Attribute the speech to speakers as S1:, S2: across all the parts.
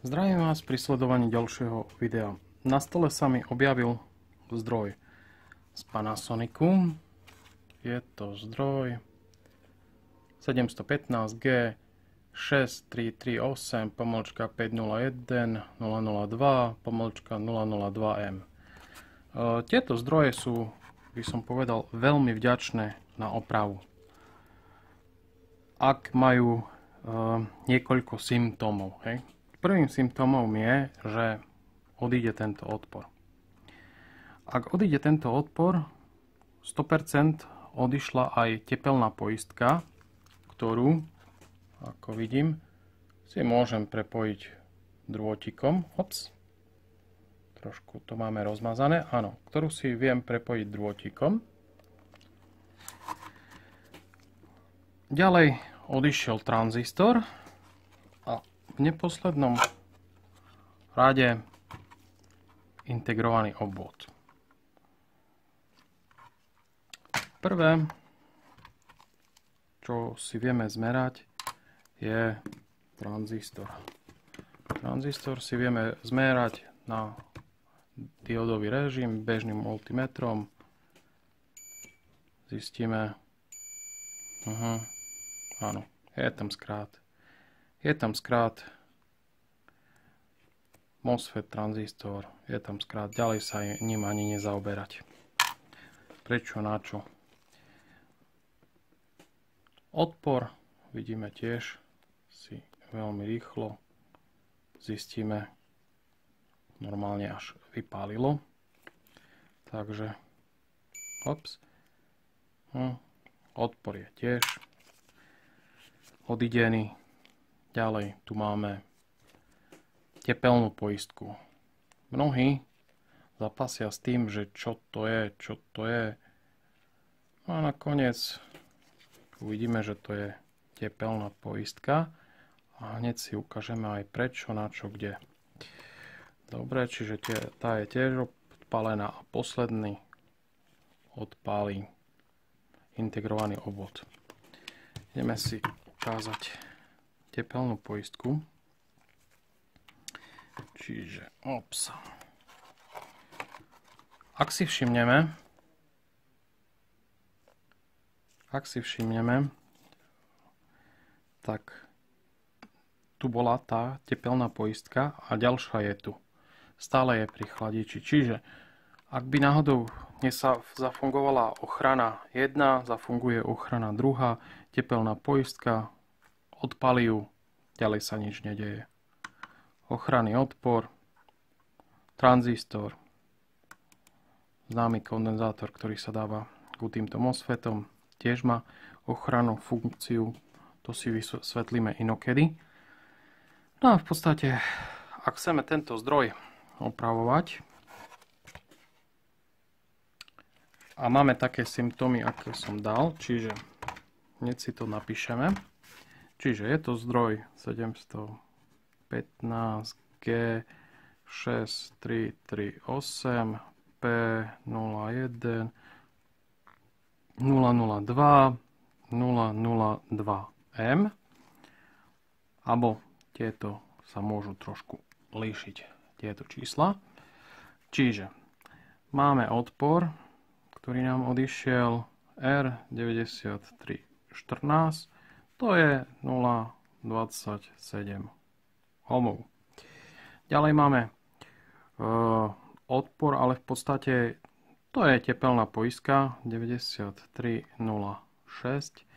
S1: Zdravím vás pri sledovaní ďalšieho videa. Na stole sa mi objavil zdroj z Panasonicu. Je to zdroj 715G 6338-501-002-002M. Tieto zdroje sú, by som povedal, veľmi vďačné na opravu. Ak majú niekoľko symptómov. Prvým symptómom je, že odíde tento odpor. Ak odíde tento odpor, 100% odišla aj tepelná poistka, ktorú, ako vidím, si môžem prepojiť drôtikom. Ops, trošku to máme rozmazané. Áno, ktorú si viem prepojiť drôtikom. Ďalej odišiel tranzistor a v neposlednom rade integrovaný obvod. Prvé, čo si vieme zmerať, je tranzistor. Tranzistor si vieme zmerať na diodový režim bežným multimetrom. Zistíme, áno, je tam skrát. Je tam skrát MOSFET tranzistor, je tam skrát, ďalej sa ním ani nezaoberať. Prečo, na čo? Odpor vidíme tiež, si veľmi rýchlo zistíme, normálne až vypálilo. Takže, ops, odpor je tiež odidený. Ďalej tu máme tepelnú poistku. Mnohí zapasia s tým, že čo to je. No a nakoniec uvidíme, že to je tepelná poistka a hneď si ukážeme aj prečo, na čo, kde. Dobre, čiže tá je tiež odpálená a posledný odpálí integrovaný obvod. Ideme si ukázať tepelnú poistku. Čiže, ops. Ak si všimneme, tak tu bola tá tepelná poistka a ďalšia je tu. Stále je pri chladiči. Čiže, ak by náhodou zafungovala ochrana 1, zafunguje ochrana 2, tepelná poistka, odpali ju, ďalej sa nič nedeje. Ochranný odpor, tranzistor, známy kondenzátor, ktorý sa dáva ku týmto MOSFETom, tiež má ochrannú funkciu, to si vysvetlíme inokedy. No a v podstate, ak chceme tento zdroj opravovať a máme také symptómy, aké som dal, čiže hneď si to napíšeme. Čiže je to zdroj 715G 6338 P01 002 002M, alebo tieto sa môžu trošku líšiť, tieto čísla. Čiže máme odpor, ktorý nám odišiel R9314, to je 0,27 ohmov. Ďalej máme odpor, ale v podstate to je tepelná poistka 9306,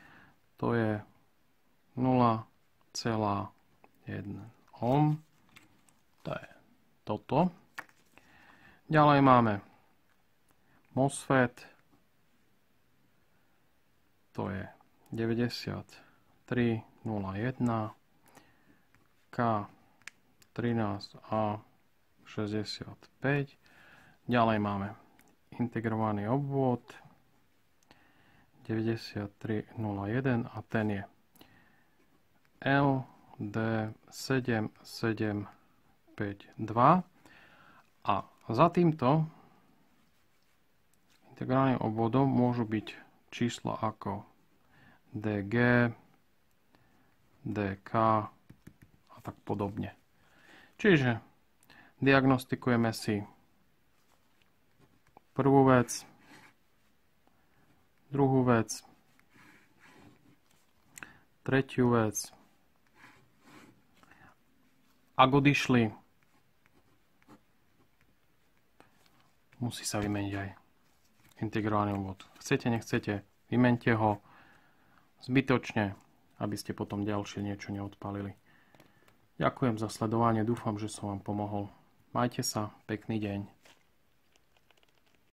S1: to je 0,1 ohm, to je toto. Ďalej máme MOSFET, to je 9301 K13A65. Ďalej máme integrovaný obvod 9301 a ten je LD7752 a za týmto integrálnym obvodom môžu byť čísla ako DG, DK a tak podobne. Čiže diagnostikujeme si prvú vec, druhú vec, tretiu vec. Ak odišli, musí sa vymeniť aj integrovaný obvod. Chcete, nechcete, vymente ho zbytočne, aby ste potom ďalšie niečo neodpálili. Ďakujem za sledovanie, dúfam, že som vám pomohol. Majte sa, pekný deň.